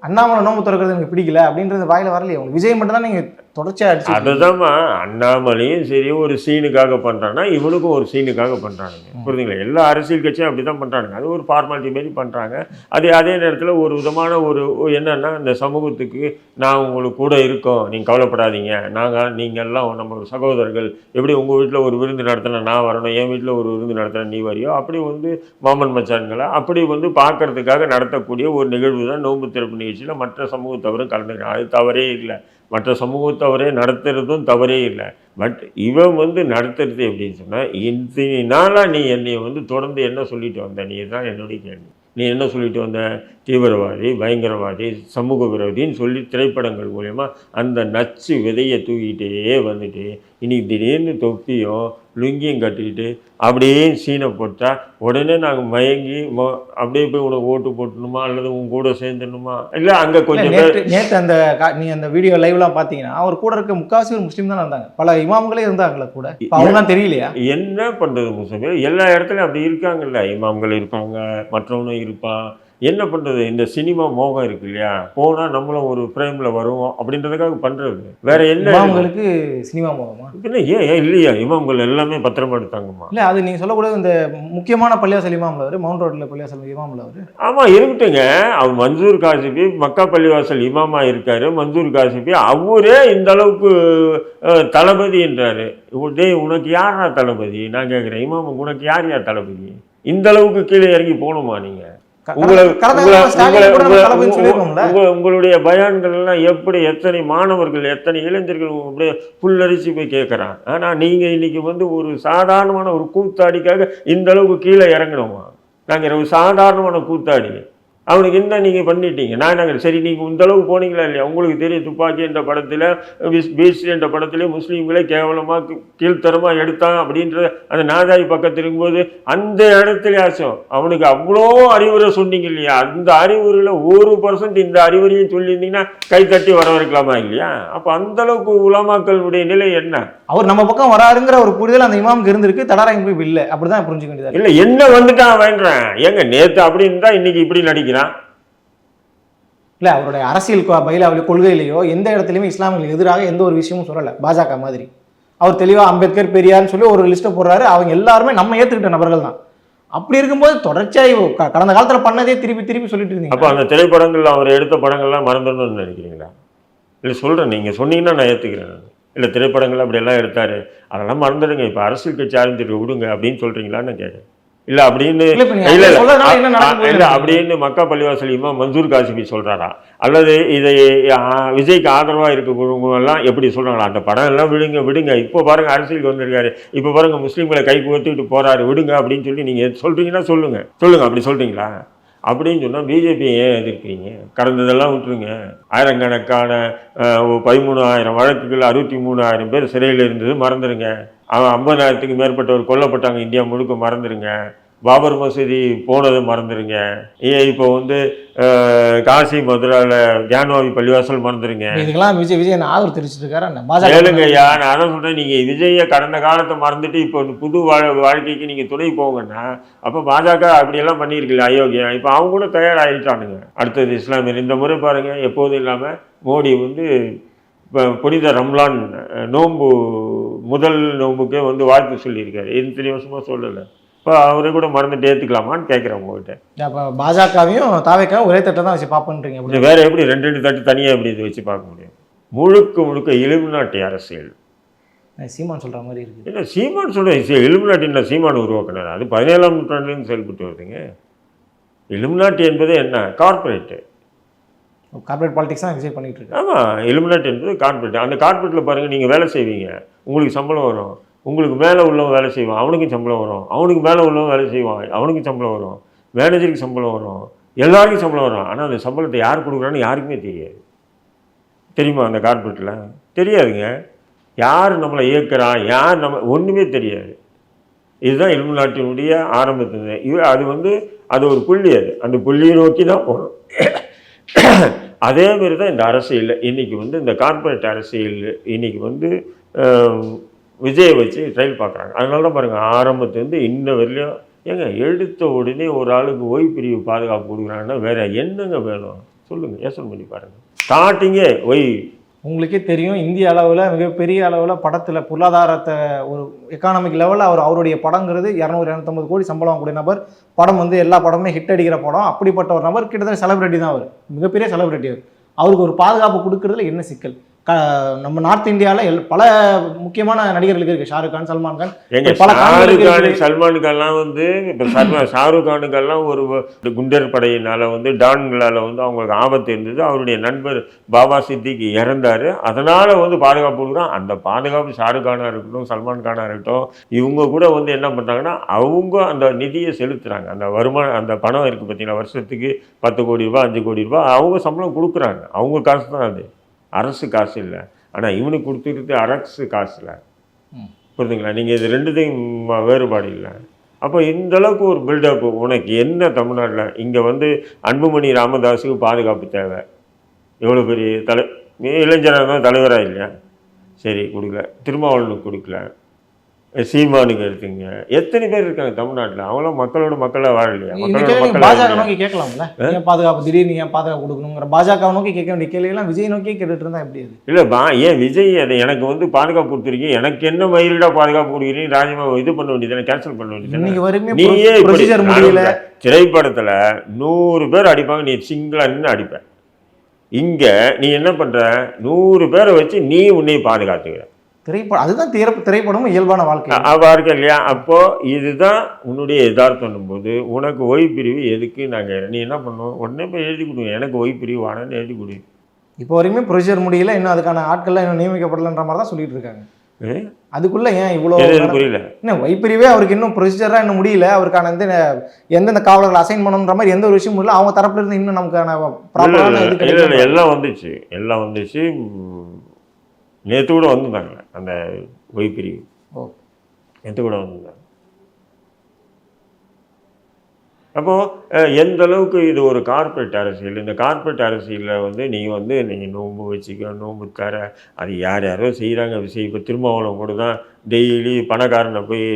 அண்ணாமலை நோம்பு துறக்கிறது எனக்கு பிடிக்கல அப்படின்றது வாயில வரலையே. உங்களுக்கு விஜய் மட்டும் தான் நீங்க தொடர்ச்சியா அடிச்சு. அதுதான்மா, அண்ணாமலையும் சரி ஒரு சீனுக்காக பண்றான்னா இவனுக்கும் ஒரு சீனுக்காக பண்றானுங்க. புரியுதுங்களா? எல்லா அரசியல் கட்சியும் அப்படிதான் பண்றானுங்க. அது ஒரு ஃபார்மாலிட்டி மாரி பண்றாங்க. அதே நேரத்தில் ஒரு விதமான ஒரு என்னன்னா, இந்த சமூகத்துக்கு நான் உங்களுக்கு கூட இருக்கோம், நீங்கள் கவலைப்படாதீங்க, நீங்கள் எல்லாம் நம்ம சகோதரர்கள். எப்படி உங்கள் வீட்டில் ஒரு விருந்து நடத்தினா நான் வரணும், என் வீட்டில் ஒரு விருந்து நடத்தினா நீ வரியோ, அப்படி வந்து மாமன் மச்சான்களை அப்படி வந்து பார்க்கறதுக்காக நடத்தக்கூடிய ஒரு நிகழ்வு தான் நோன்பு திறப்பு நிகழ்ச்சியில் மற்ற சமூகத்தவரும் கலந்துக்கிறாங்க. அது தவறே இல்லை. மற்ற சமூகத்தவரே நடத்துறதும் தவறே இல்லை. பட் இவன் வந்து நடத்துறது எப்படின்னு சொன்னால், இத்தனை நாளாக நீ என்னை வந்து தொடர்ந்து என்ன சொல்லிட்டு வந்த, நீ தான் என்னுடைய கேள்வி. நீ என்ன சொல்லிட்டு வந்த? தீவிரவாதி, பயங்கரவாதி, சமூக விரோதின்னு சொல்லி திரைப்படங்கள் மூலயமா அந்த நச்சு விதையை தூக்கிட்டே வந்துட்டு இன்னைக்கு திடீர்னு தொப்பியும் லுங்கியும் கட்டிக்கிட்டு அப்படியே சீனை போட்டால் உடனே நாங்கள் மயங்கி அப்படியே போய் உனக்கு ஓட்டு போட்டணுமா அல்லது உன் கூட சேர்ந்துடணுமா? இல்லை அங்கே கொஞ்சம் நேற்று அந்த நீ அந்த வீடியோ லைவ்லாம் பார்த்தீங்கன்னா அவர் கூட இருக்க முக்காசி ஒரு முஸ்லீம் தான் இருந்தாங்க, பல இமாம்களே இருந்தாங்களே கூட. அவங்களாம் தெரியலையா என்ன பண்ணுறது முஸ்லீம்? எல்லா இடத்துலையும் அப்படி இருக்காங்கல்ல, இமாம்கள் இருப்பாங்க, மற்றவனும் இருப்பான். என்ன பண்ணுறது? இந்த சினிமா மோகம் இருக்கு இல்லையா, போனால் நம்மளும் ஒரு ஃப்ரேமில் வருவோம் அப்படின்றதுக்காக பண்ணுறது. வேற என்ன? இமாம்களுக்கு சினிமா மோகமா? இல்லை ஏன் இல்லையா? இமாம்கள் எல்லாமே பத்திரமா எடுத்தாங்கம்மா. இல்லை அது நீங்கள் சொல்லக்கூடாது. இந்த முக்கியமான பள்ளிவாசல் இமாம்ல அவர், மவுண்ட் ரோட்டில் பள்ளிவாசல் இமாம்ல அவர். ஆமாம் இருக்கட்டுங்க. அவர் மன்சூர் காசிபி மக்கா பள்ளிவாசல் இமாமா இருக்காரு. மன்சூர் காசிபி அவரே இந்த அளவுக்கு தளபதி என்றாரு. டேய் உனக்கு யாரா தளபதி? நான் கேட்குறேன், இமாம் உனக்கு யார் தளபதி? இந்த அளவுக்கு கீழே இறங்கி போகணுமா நீங்கள்? உங்களுடைய பயான்கள் எல்லாம் எப்படி எத்தனை மாணவர்கள் எத்தனை இளைஞர்கள் அப்படியே புல்லரிச்சு போய் கேட்கறான். ஆனா நீங்க இன்னைக்கு வந்து ஒரு சாதாரணமான ஒரு கூத்தாடிக்காக இந்த அளவுக்கு கீழே இறங்கணுமா? நாங்க ஒரு சாதாரணமான கூத்தாடி, அவனுக்கு என்ன நீங்கள் பண்ணிட்டீங்க? நான் சரி நீங்கள் இந்த அளவுக்கு போனீங்களா இல்லையா? உங்களுக்கு தெரியும், துப்பாக்கி என்ற படத்தில், பீச் என்ற படத்திலே முஸ்லீம்களே கேவலமாக கீழ்த்தரமாக எடுத்தான் அப்படின்ற அந்த நாதாய் பக்கத்தில் இருக்கும்போது அந்த இடத்துல ஆச்சும் அவனுக்கு அவ்வளோ அறிவுரை சொன்னீங்க இல்லையா? அந்த அறிவுரையில் 1% இந்த அறிவுரையும் சொல்லியிருந்தீங்கன்னா கைத்தட்டி வரவேற்கலாமா இல்லையா? அப்போ அந்த அளவுக்கு உலமாக்களுடைய நிலை என்ன? அவர் நம்ம பக்கம் வராருங்கிற ஒரு புரிதல் அந்த இமாமுக்கு இருந்திருக்கு, தடாராங்க போய் இல்லை அப்படிதான் புரிஞ்சுக்க வேண்டியது. இல்லை என்ன வந்துட்டான் வேண்டாம் ஏங்க நேற்று அப்படின்னு தான் இன்னைக்கு இப்படி நடிக்கிறான். இல்லை அவருடைய அரசியல் பயிலாவளி கொள்கையிலேயோ எந்த இடத்துலையுமே இஸ்லாமியர்களுக்கு எதிராக எந்த ஒரு விஷயமும் சொல்லலை. பாஜக மாதிரி அவர் தெளிவாக அம்பேத்கர் பெரியார்னு சொல்லி ஒரு லிஸ்ட்டை போடுறாரு. அவங்க எல்லாருமே நம்ம ஏற்றுக்கிட்ட நபர்கள் தான். அப்படி இருக்கும்போது தொடர்ச்சியாக கடந்த காலத்தில் பண்ணதே திருப்பி திருப்பி சொல்லிட்டு இருந்தீங்க. அப்போ அந்த திரைப்படங்கள் அவர் எடுத்த படங்கள்லாம் மறந்துடணும்னு நினைக்கிறீங்களா? இல்லை சொல்கிறேன், நீங்கள் சொன்னீங்கன்னா நான் ஏற்றுக்கிறேன். இல்லை திரைப்படங்கள் அப்படியெல்லாம் எடுத்தார், அதெல்லாம் மறந்துடுங்க, இப்போ அரசியல் கட்சி ஆரம்பிச்சிருக்க விடுங்க அப்படின்னு சொல்கிறீங்களான்னு நான் கேட்டேன். இல்லை அப்படின்னு இல்லை அப்படின்னு மக்கா பள்ளிவாசல் இமாம் மன்சூர் காசிபி சொல்கிறாரா? அல்லது இதை விஜய்க்கு ஆதரவாக இருக்கக்கூடியவங்கெல்லாம் எப்படி சொல்கிறாங்களா? அந்த படம் எல்லாம் விடுங்க, இப்போ பாருங்கள் அரசியலுக்கு வந்திருக்காரு, இப்போ பாருங்கள் முஸ்லீம்களை கை குவர்த்துக்கிட்டு போகிறாரு, விடுங்க அப்படின்னு சொல்லி நீங்கள் சொல்கிறீங்கன்னா சொல்லுங்கள் அப்படி சொல்கிறீங்களா? அப்படின்னு சொன்னால் பிஜேபி ஏன் எதிர்க்கிறீங்க? கடந்ததெல்லாம் விட்டுருங்க. ஆயிரக்கணக்கான 13,000 வழக்குகள், 63,000 பேர் சிறையில் இருந்தது மறந்துடுங்க. 50,000க்கு மேற்பட்டவர் கொல்லப்பட்டாங்க இந்தியா முழுக்க மறந்துடுங்க. பாபர் மசூதி போனதை மறந்துடுங்க. இப்போ வந்து காசி மதுராவில் ஜான்வாபி பள்ளிவாசல் மறந்துடுங்க. இதுக்கெல்லாம் விஜய் ஆதரவு தெரிவிச்சிட்டு இருக்காரு. கேளுங்கய்யா, நான் அதான் சொல்கிறேன், நீங்கள் விஜயை கடந்த காலத்தை மறந்துட்டு இப்போ புது வாழ்க்கைக்கு நீங்கள் துணை போங்கன்னா அப்போ பாஜக அப்படியெல்லாம் பண்ணியிருக்கல அயோக்கியம். இப்போ அவங்க கூட தயாராகிட்டானுங்க. அடுத்தது இஸ்லாமியர் இந்த முறை பாருங்கள், எப்போதும் இல்லாமல் மோடி வந்து இப்போ புனித ரம்லான் நோன்பு முதல் நோன்புக்கே வந்து வாழ்த்து சொல்லியிருக்காரு. இத்தனை வருஷமாக சொல்லலை. இப்போ அவரை கூட மறந்துட்டு ஏற்றுக்கலாமான்னு கேட்குறேன் உங்கள்கிட்ட. அப்போ பாஜகவையும் தாவேக்காவும் ஒரே தட்டை தான் வச்சு பார்ப்போன்றீங்க. வேற எப்படி 2 தட்டு தனியாக எப்படி இது வச்சு பார்க்க முடியும்? முழுக்க இலுமினாட்டி அரசியல். சீமான் சொல்கிற மாதிரி இருக்குது. இல்லை சீமான் சொல்கிறேன், இலுமினாட்டின்னா சீமான் உருவாக்கினார். அது 17ஆம் நூற்றாண்டுலேருந்து செயல்பட்டு வருதுங்க. இலுமினாட்டி என்பது என்ன? கார்பரேட்டு. கார்பரேட் பாலிடிக்ஸ் தான் விஜய் பண்ணிட்டு இருக்கு. ஆமாம், இலுமினாட்டி என்பது கார்பரேட். அந்த கார்பரேட்டில் பாருங்கள், நீங்கள் வேலை செய்வீங்க, உங்களுக்கு சம்பளம் வரும். உங்களுக்கு மேலே உள்ளவன் வேலை செய்வான், அவனுக்கும் சம்பளம் வரும். அவனுக்கு மேலே உள்ளவன் வேலை செய்வான், அவனுக்கும் சம்பளம் வரும். மேனேஜருக்கு சம்பளம் வரும், எல்லாருக்கும் சம்பளம் வரும். ஆனால் அந்த சம்பளத்தை யார் கொடுக்குறான்னு யாருக்குமே தெரியாது. தெரியுமா? அந்த கார்பரேட்டில் தெரியாதுங்க. யார் நம்மளை இயக்குறான், யார் நம்ம ஒன்றுமே தெரியாது. இதுதான் இலுமினாட்டியினுடைய ஆரம்பத்துக்கு. அது வந்து அது ஒரு புள்ளி, அந்த புள்ளியை நோக்கி தான் போகணும். அதேமாரி தான் இந்த அரசியல். இன்றைக்கி வந்து இந்த கார்பரேட் அரசியல் இன்றைக்கி வந்து விஜயை வச்சு ட்ரையல் பார்க்குறாங்க. அதனால தான் பாருங்கள் ஆரம்பத்துலேருந்து இன்ன வரையிலும் ஏங்க எடுத்த உடனே ஒரு ஆளுக்கு ஓய்வு பாதுகாப்பு கொடுக்குறாங்கன்னா வேற என்னங்க வேணும் சொல்லுங்கள், யோசனை பண்ணி பாருங்கள். ஸ்டார்டிங்கே உங்களுக்கே தெரியும், இந்திய அளவில் மிகப்பெரிய அளவில் படத்தில் பொருளாதாரத்தை ஒரு எக்கானமிக் லெவலில் அவருடைய படங்கிறது 200-250 கோடி சம்பளம் வாங்கக்கூடிய நபர். படம் வந்து எல்லா படமே ஹிட் அடிக்கிற படம். அப்படிப்பட்ட ஒரு நபர் கிட்டத்தட்ட செலிபிரிட்டி தான், அவர் மிகப்பெரிய செலிபிரிட்டி. அவருக்கு ஒரு பாதுகாப்பு கொடுக்கறதுல என்ன சிக்கல்? நம்ம நார்த் இந்தியாவில் பல முக்கியமான நடிகர்களுக்கு இருக்குது. ஷாருக் கான், சல்மான் கான், பல ஷாருக் கான் சல்மான் கான்லாம் வந்து இப்போ ஷாருக் கானுக்கெல்லாம் ஒரு குண்டர் படையினால் வந்து டான்களால் வந்து அவங்களுக்கு ஆபத்து இருந்தது. அவருடைய நண்பர் பாபா சித்திக்கு இறந்தார். அதனால் வந்து பாதுகாப்பு கொடுக்குறோம். அந்த பாதுகாப்பு ஷாருக் கானாக இருக்கட்டும், சல்மான் கானாக இருக்கட்டும், இவங்க கூட வந்து என்ன பண்ணுறாங்கன்னா அவங்க அந்த நிதியை செலுத்துகிறாங்க. அந்த வருமானம், அந்த பணம் இருக்குது பார்த்தீங்கன்னா, வருஷத்துக்கு 10 கோடி ரூபா 5 கோடி ரூபா அவங்க சம்பளம் கொடுக்குறாங்க. அவங்க காசு தான் அது, அரசு காசு இல்லை. ஆனால் இவனுக்கு கொடுத்துக்கிட்டு அரசு காசு இல்லை. புரியுதுங்களா? நீங்கள் இது ரெண்டுத்தையும் வேறுபாடு இல்லை. அப்போ இந்தளவுக்கு ஒரு பில்டப் உனக்கு என்ன தமிழ்நாட்டில் இங்கே வந்து அன்புமணி ராமதாஸுக்கு பாதுகாப்பு தேவை. எவ்வளோ பெரிய இளைஞராக தான் தலைவராக இல்லையா? சரி கொடுக்கல. திருமாவளவனுக்கு கொடுக்கல. சீமானுக்கு எடுத்துங்க. எத்தனை பேர் இருக்காங்க தமிழ்நாட்டில்? அவங்களாம் மக்களோட மக்களாக வாழலையா? பாஜக நோக்கி கேட்கலாம்ல, ஏன் பாதுகாப்பு திடீர்னு ஏன் பாதுகாப்பு கொடுக்கணுங்கிற பாஜக நோக்கி கேட்க வேண்டிய கேள்வியெல்லாம் விஜய் நோக்கி கேட்டுட்டு இருந்தா எப்படி? அது இல்லைப்பா, ஏன் விஜய் அதை எனக்கு வந்து பாதுகாப்பு கொடுத்துருக்கீங்க, எனக்கு என்ன மயிரிடா பாதுகாப்பு கொடுக்குறீங்க, ராஜிமா இது பண்ண வேண்டியது, கேன்சல் பண்ண வேண்டியது. நீயே முடியல. திரைப்படத்தில் 100 பேர் அடிப்பாங்க, நீ சிங்கிளாக நின்று அடிப்ப. இங்கே நீ என்ன பண்ணுற? 100 பேரை வச்சு நீ உன்னை பாதுகாத்துக்கிற. திரைப்படம் அதுதான் திரைப்படமும் இயல்பான வாழ்க்கை இல்லையா? அப்போது இதுதான் உன்னுடைய யதார்த்தம் போது உனக்கு ஓய்வு பிரிவு எதுக்கு நாங்கள் நீ என்ன பண்ணுவோம்? உடனே போய் எழுதி கொடுங்க, எனக்கு ஓய்வு பிரிவு வானன்னு எழுதி கொடு. இப்போ வரைக்குமே ப்ரொசீஜர் முடியல, இன்னும் அதுக்கான ஆட்கள்லாம் இன்னும் நியமிக்கப்படலைன்ற மாதிரி தான் சொல்லிட்டு இருக்காங்க. அதுக்குள்ள ஏன் இவ்வளோ புரியல? இன்னும் வைப்பிரிவே அவருக்கு இன்னும் ப்ரொசீஜராக இன்னும் முடியல. அவருக்கான எந்தெந்த காவலர்கள் அசைன் பண்ணணுன்ற மாதிரி எந்த ஒரு விஷயமும் இல்லை. அவங்க தரப்புல இருந்து இன்னும் நமக்கான ப்ராப்பரான எல்லாம் வந்துச்சு. நேற்று கூட வந்துருந்தாங்க அந்த ஒய்பிரிவு, நேற்று கூட வந்திருந்தாங்க. அப்போது எந்த அளவுக்கு இது ஒரு கார்ப்பரேட் அரசியல். இந்த கார்ப்பரேட் அரசியலில் வந்து நீங்கள் நோன்பு வச்சுக்க, நோன்பு தர, அது யாரோ செய்கிறாங்க விஷயம். இப்போ திருமாவளவன் கூட தான் டெய்லி பணக்காரனை போய்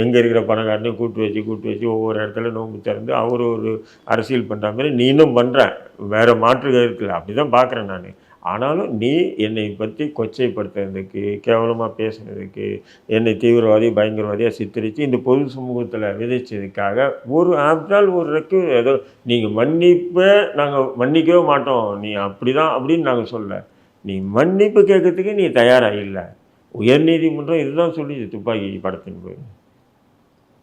எங்கே இருக்கிற பணக்காரனையும் கூட்டு வச்சு ஒவ்வொரு இடத்துல நோன்பு திறந்து அவர் ஒரு அரசியல் பண்ணுற மாதிரி நீனும் பண்ணுற. வேறு மாற்று கருத்தில் அப்படி தான் பார்க்குறேன் நான். ஆனாலும் நீ என்னை பற்றி கொச்சைப்படுத்துறதுக்கு, கேவலமாக பேசுனதுக்கு, என்னை தீவிரவாதி பயங்கரவாதியாக சித்தரித்து இந்த பொது சமூகத்தில் விதைச்சதுக்காக ஒரு ஆப்டால் ஏதோ நீங்கள் நாங்கள் மன்னிக்கவே மாட்டோம், நீ அப்படி தான் அப்படின்னு நாங்கள் சொல்ல. நீ மன்னிப்பு கேட்கறதுக்கு நீ தயாராக இல்லை. உயர்நீதிமன்றம் இதுதான் சொல்லிது துப்பாக்கி படத்தின் போது.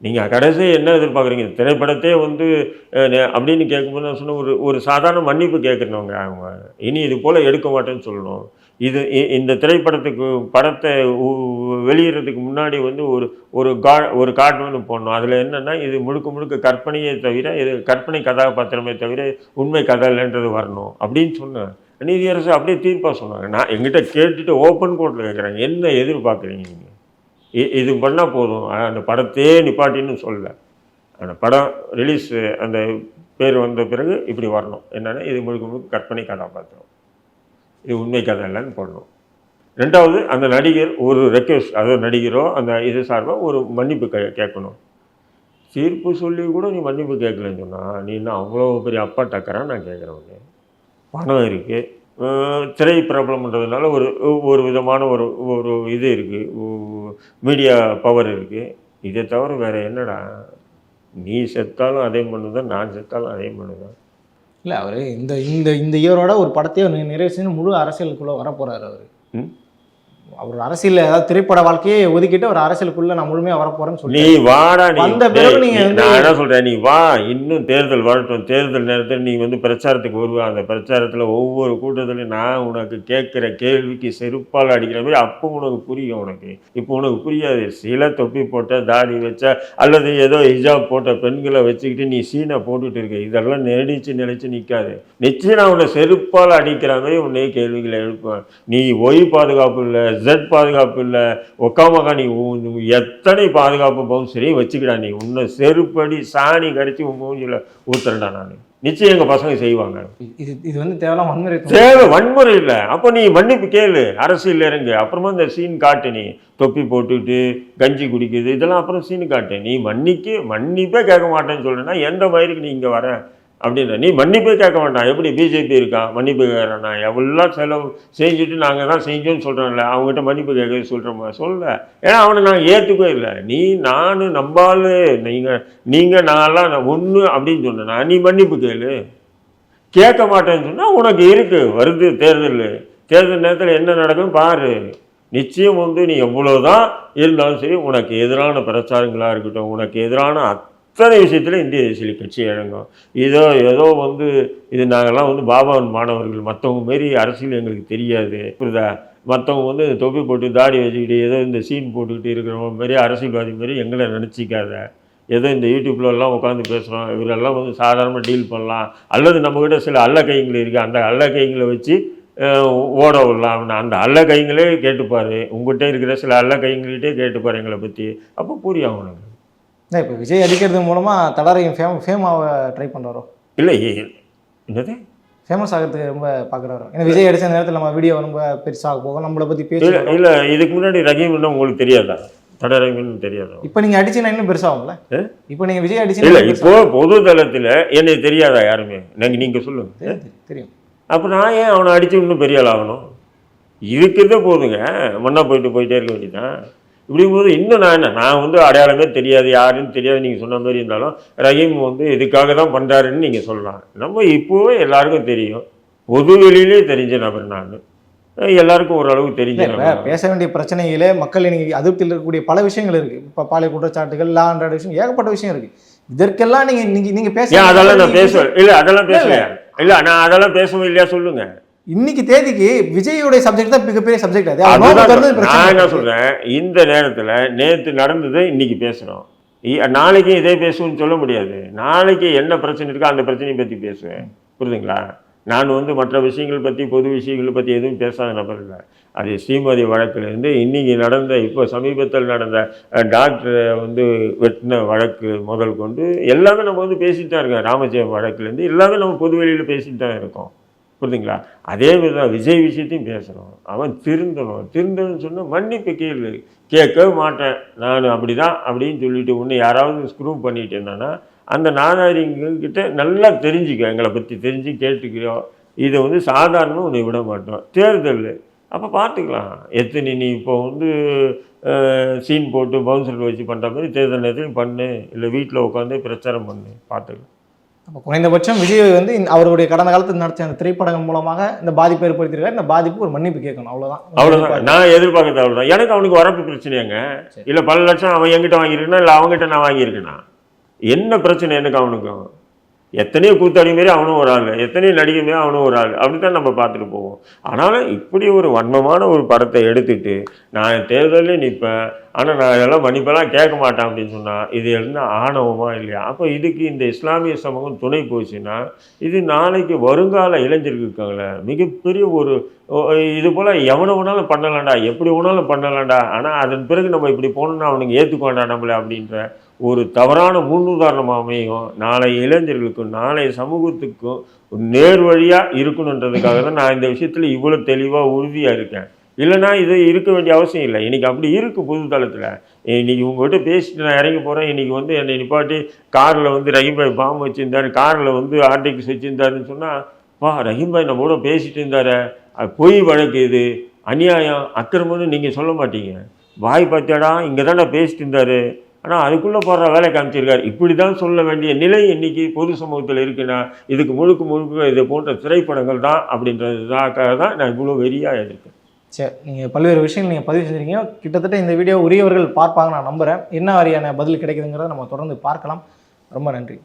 நீங்கள் கடைசி என்ன எதிர்பார்க்குறீங்க? திரைப்படத்தே வந்து அப்படின்னு கேட்கும்போது நான் சொன்ன ஒரு சாதாரண மன்னிப்பு கேட்குறவங்க அவங்க இனி இது போல் எடுக்க மாட்டேன்னு சொல்லணும். இந்த படத்தை வெளியிடுறதுக்கு முன்னாடி வந்து ஒரு கார்டு ஒன்று போடணும். அதில் என்னென்னா இது முழுக்க கற்பனையே தவிர, இது கற்பனை கதாபாத்திரமே தவிர உண்மை கதை இல்லைன்றது வரணும் அப்படின்னு சொன்னேன். நீதியரசு அப்படியே தீர்ப்பாக சொன்னாங்க. நான் எங்கிட்ட கேட்டுட்டு ஓப்பன் கோர்ட்டில் கேட்குறாங்க, என்ன எதிர்பார்க்குறீங்க நீங்கள்? இது பண்ணால் போதும், அந்த படத்தையே நிப்பாட்டின்னு சொல்லலை. அந்த படம் ரிலீஸ் அந்த பேர் வந்த பிறகு இப்படி வரணும். என்னென்னா இது முழுக்க கற்பனை கதாபாத்திரம், இது உண்மை கதை இல்லைன்னு போடணும். ரெண்டாவது, அந்த நடிகர் ஒரு ரெக்வெஸ்ட், அதாவது நடிகரோ அந்த இது சார்பாக ஒரு மன்னிப்பு கேட்கணும். தீர்ப்பு சொல்லி கூட நீ மன்னிப்பு கேட்கலன்னு சொன்னால் நீ இன்னும் அவ்வளோ பெரிய அப்பா டக்கரான்னு நான் கேட்குறேன். பணம் இருக்குது, திரை பிரபலம்ன்றதுனால ஒரு விதமான ஒரு இது இருக்குது, மீடியா பவர் இருக்குது. இதை தவிர வேறு என்னடா? நீ செத்தாலும் அதே பண்ணுதான், நான் செத்தாலும் அதே பண்ணுதான். இல்லை, அவர் இந்த இந்த இந்த இயரோட ஒரு படத்தையே நிறைவு செஞ்சு முழு அரசியலுக்குள்ளே வரப்போகிறார். அவர் அரசியல், அதாவது திரைப்பட வாழ்க்கையே ஒதுக்கிட்டு ஒரு அரசியலுக்குள்ள நான் முழுமையாக வரப்போறேன்னு சொல்லி நீ வாடா. அந்த பிறகு நீங்க நான் என்ன சொல்றேன், நீ வா, இன்னும் தேர்தல் வரட்டும். தேர்தல் நேரத்தில் நீ வந்து பிரச்சாரத்துக்கு வருவ. அந்த பிரச்சாரத்தில் ஒவ்வொரு கூட்டத்திலையும் நான் உனக்கு கேட்குற கேள்விக்கு செருப்பால் அடிக்கிற மாதிரி அப்போ உனக்கு புரியும். உனக்கு இப்போ உனக்கு புரியாது. சில தொப்பி போட்ட, தாடி வச்ச, அல்லது ஏதோ ஹிஜாப் போட்ட பெண்களை வச்சுக்கிட்டு நீ சீனை போட்டுட்டு இருக்க. இதெல்லாம் நினைச்சு நிற்காது. நிச்சயம் நான் உன்னை செருப்பால் அடிக்கிற மாதிரி உன்னையே கேள்விகளை எழுப்புவேன். நீ ஓய்வு பாதுகாப்பு இல்லை, ஜெட் பாதுகாப்பு இல்லை, ஒக்காமக்கா நீ எத்தனை பாதுகாப்பு பவுன்சரையும் வச்சுக்கிடா, நீ உன்னை செருப்படி சாணி கடிச்சு உன் மூஞ்சியில் ஊத்துறேன்டா நான். நிச்சயம் எங்கள் பசங்க செய்வாங்க. இது வந்து தேவையில்லாம வன்முறை வன்முறை இல்லை. அப்போ நீ மன்னிப்பு கேளு, அரசியல் இறங்கு. அப்புறமா இந்த சீன் காட்டு, நீ தொப்பி போட்டுக்கிட்டு கஞ்சி குடிக்குது இதெல்லாம் அப்புறம் சீன் காட்டு. நீ மன்னிப்பே கேட்க மாட்டேன்னு சொல்றேன்னா எந்த மயிருக்கு நீ இங்கே வர அப்படின்னா நீ மன்னிப்பே கேட்க வேண்டாம். எப்படி பிஜேபி இருக்கான் மன்னிப்பு கேட்குறானா? எவ்வளோ செலவு செஞ்சுட்டு நாங்கள் தான் செஞ்சோன்னு சொல்கிறோம்ல, அவங்ககிட்ட மன்னிப்பு கேட்க சொல்கிறோமா? சொல்ல. ஏன்னா அவனை நாங்கள் ஏற்றுக்கவே இல்லை. நீ நான் நம்பால் நீங்கள் நான்லாம் ஒன்று அப்படின்னு சொன்னா நீ மன்னிப்பு கேட்க மாட்டேன்னு சொன்னால் உனக்கு இருக்குது. வருது தேர்தல் நேரத்தில் என்ன நடக்கும் பாரு. நிச்சயம் வந்து நீ எவ்வளோதான் இருந்தாலும் சரி, உனக்கு எதிரான பிரச்சாரங்களாக இருக்கட்டும், உனக்கு எதிரான அத்தனை விஷயத்தில் இந்திய தேசிய கட்சி இறங்கும். ஏதோ வந்து இது நாங்கள்லாம் வந்து பாபாவன் மாணவர்கள், மற்றவங்க மாரி அரசியல் எங்களுக்கு தெரியாது புரியுதா? மற்றவங்க வந்து தொப்பி போட்டு தாடி வச்சுக்கிட்டு ஏதோ இந்த சீன் போட்டுக்கிட்டு இருக்கிறவங்க மாரி அரசியல்வாதி மாரி எங்களை நினச்சிக்காத. ஏதோ இந்த யூடியூப்லலாம் உட்காந்து பேசுகிறோம், இவரெல்லாம் வந்து சாதாரணமாக டீல் பண்ணலாம், அல்லது நம்மக்கிட்ட சில அல்ல கைங்களை இருக்குது, அந்த அல்ல கைங்களை வச்சு ஓட விடலாம். அந்த அல்ல கைங்களே கேட்டுப்பார், உங்கள்கிட்ட இருக்கிற சில அல்ல கைங்கள்கிட்டே கேட்டுப்பார் எங்களை பற்றி. அப்போ புரியும் அவனுக்கு. இப்போ விஜய் அடிக்கிறது மூலமாக தடாரையும் ஃபேமாவை ட்ரை பண்ணுறாரோ? இல்லை, என்னது ஃபேமஸ் ஆகிறதுக்கு ரொம்ப பார்க்குறாரோ? ஏன்னா விஜய் அடித்த நேரத்தில் நம்ம வீடியோ ரொம்ப பெருசாக போகும், நம்மளை பற்றி பேச. இல்லை, இதுக்கு முன்னாடி ரஹீம்னா உங்களுக்கு தெரியாதா? தடாரஹீம்னு தெரியாதா? இப்போ நீங்கள் அடிச்சுன்னா இன்னும் பெருசாகும்ல? இப்போ நீங்கள் விஜய் அடிச்சு இல்லை, இப்போ பொது தளத்தில் என்னை தெரியாதா யாருமே? நீங்கள் சொல்லுங்கள். தெரியும். அப்போ நான் ஏன் அவனை அடித்து இன்னும் பெரிய ஆள் ஆகணும்? இருக்கிறதே போதுங்க, மண்ணா போயிட்டே இருக்க வேண்டியதான். இப்படிங்கும்போது இன்னும் நான் வந்து அடையாளமே தெரியாது, யாருன்னு தெரியாது நீங்கள் சொன்ன மாதிரி இருந்தாலும் ரஹீம் வந்து இதுக்காக தான் பண்ணுறாருன்னு நீங்கள் சொல்லலாம். நம்ம இப்போவே எல்லாருக்கும் தெரியும், பொது வெளியிலே தெரிஞ்ச நபர் நான், எல்லாருக்கும் ஓரளவுக்கு தெரிஞ்ச. பேச வேண்டிய பிரச்சனைகளே மக்கள் இன்னைக்கு அதிருப்தியில் இருக்கக்கூடிய பல விஷயங்கள் இருக்குது. இப்போ பாலியல் குற்றச்சாட்டுகள், லா அண்ட் ஆர்டர் விஷயம், ஏகப்பட்ட விஷயம் இருக்குது. இதற்கெல்லாம் நீங்கள் பேச. அதெல்லாம் நான் பேசுவேன். இல்லை, அதெல்லாம் பேசுவேன். இல்லை, நான் அதெல்லாம் பேசவும் இல்லையா சொல்லுங்க. இன்னைக்கு தேதிக்கு விஜயோடைய சப்ஜெக்ட் தான் மிகப்பெரிய சப்ஜெக்ட். அது நான் என்ன சொல்றேன், இந்த நேரத்தில் நேற்று நடந்ததை இன்னைக்கு பேசுகிறோம், நாளைக்கு இதே பேசுவோம்னு சொல்ல முடியாது. நாளைக்கு என்ன பிரச்சனை இருக்கோ அந்த பிரச்சனையை பற்றி பேசுவேன், புரியுதுங்களா? நான் வந்து மற்ற விஷயங்கள் பற்றி, பொது விஷயங்கள் பற்றி எதுவும் பேசாத நபர் இல்லை. அது ஸ்ரீமதி வழக்கிலேருந்து இன்றைக்கி நடந்த, இப்போ சமீபத்தில் நடந்த டாக்டரை வந்து வெட்டின வழக்கு முதல் கொண்டு எல்லாமே நம்ம வந்து பேசிட்டு தான் இருக்கோம். ராமஜெயம் வழக்குலேருந்து எல்லாமே நம்ம பொது வெளியில் பேசிட்டு தான் இருக்கோம், புரியுதுங்களா? அதே மாதிரி தான் விஜய் விஷயத்தையும் பேசுகிறோம். அவன் திருந்தணும்னு சொன்னால் மன்னிப்பு கேட்கவே மாட்டேன் நான், அப்படி தான் அப்படின்னு சொல்லிட்டு ஒன்று யாராவது ஸ்க்ரூ பண்ணிட்டு இருந்தானா அந்த நாதாரிங்கக்கிட்ட நல்லா தெரிஞ்சுக்க, எங்களை பற்றி தெரிஞ்சு கேட்டுக்கிறோம். இதை வந்து சாதாரணமாக உன்னை விட மாட்டோம். தேர்தல் அப்போ பார்த்துக்கலாம். நீ இப்போ வந்து சீன் போட்டு பவுன்சர் வச்சு பண்ணுற மாதிரி தேர்தல் நேரத்துலையும் பண்ணு, இல்லை வீட்டில் உட்காந்து பிரச்சாரம் பண்ணு, பார்த்துக்கலாம். அப்போ குறைந்தபட்சம் விஜய் வந்து அவருடைய கடந்த காலத்தில் நடத்திய அந்த திரைப்படங்கள் மூலமாக இந்த பாதிப்பை ஏற்படுத்தியிருக்காரு. இந்த பாதிப்பு ஒரு மன்னிப்பு கேட்கணும், அவ்வளோதான் நான் எதிர்பார்க்கறது. அவ்வளோதான். எனக்கு அவனுக்கு வரப்பு பிரச்சனையாங்க. இல்லை 10 லட்சம் அவன் என்கிட்ட வாங்கியிருக்கேன்னா, இல்லை அவங்ககிட்ட நான் வாங்கியிருக்கேனா, என்ன பிரச்சனை எனக்கு அவனுக்கும்? எத்தனையோ கூத்தாடி மாரி அவனும் ஒரு ஆள், எத்தனையோ நடிகை மாரி அவனும் ஒரு ஆள், அப்படி தான் நம்ம பார்த்துட்டு போவோம். ஆனாலும் இப்படி ஒரு வன்மமான ஒரு படத்தை எடுத்துகிட்டு நான் தேர்தலே நிற்பேன், ஆனால் நான் இதெல்லாம் மன்னிப்பெல்லாம் கேட்க மாட்டேன் அப்படின்னு சொன்னால் இது எல்லாம் ஆணவமா இல்லையா? அப்போ இதுக்கு இந்த இஸ்லாமிய சமூகம் துணை போச்சுன்னா இது நாளைக்கு வருங்கால இளைஞர்கள் இருக்காங்களே மிகப்பெரிய ஒரு இது போல் எவனை வேணாலும் பண்ணலாம்டா, எப்படி வேணாலும் பண்ணலாம்டா, ஆனால் அதன் பிறகு நம்ம இப்படி போனோம்னா அவனுக்கு ஏற்றுக்கொண்டா நம்மளை அப்படின்ற ஒரு தவறான முன்னுதாரணமாக அமையும். நாளைய இளைஞர்களுக்கும் நாளைய சமூகத்துக்கும் நேர் வழியாக இருக்கணுன்றதுக்காக தான் நான் இந்த விஷயத்தில் இவ்வளோ தெளிவாக உறுதியாக இருக்கேன். இல்லைனா இது இருக்க வேண்டிய அவசியம் இல்லை. இன்றைக்கி அப்படி இருக்குது பொது தளத்தில். இன்றைக்கி உங்கள்கிட்ட பேசிட்டு நான் இறங்கி போகிறேன். இன்றைக்கி வந்து என்னை நிப்பாட்டி காரில் வந்து ரஹீம்பாய் பாம்பு வச்சுருந்தார், காரில் வந்து ஆர்டிக்ஸ் வச்சுருந்தாருன்னு சொன்னால், ரஹீம்பாய் நம்ம கூட பேசிட்டு இருந்தார், அது பொய் வழக்கு, இது அநியாயம் அக்கிரமம்னு நீங்கள் சொல்ல மாட்டீங்க. வாய் பார்த்தியாடா இங்கே தான் நான் பேசிட்டு இருந்தார், ஆனால் அதுக்குள்ளே போடுற வேலை காமிச்சிருக்காரு, இப்படி தான் சொல்ல வேண்டிய நிலை இன்றைக்கி பொது சமூகத்தில் இருக்குன்னா இதுக்கு முழுக்க இது போன்ற திரைப்படங்கள் தான் அப்படின்றதுக்காக தான் நான் இவ்வளோ வெறியாக இருக்கேன். சரி, நீங்கள் பல்வேறு விஷயங்கள் நீங்கள் பதிவு செஞ்சுருக்கீங்க. கிட்டத்தட்ட இந்த வீடியோ உரியவர்கள் பார்ப்பாங்க நான் நம்புகிறேன். என்ன மாதிரியான பதில் கிடைக்குதுங்கிறத நம்ம தொடர்ந்து பார்க்கலாம். ரொம்ப நன்றி.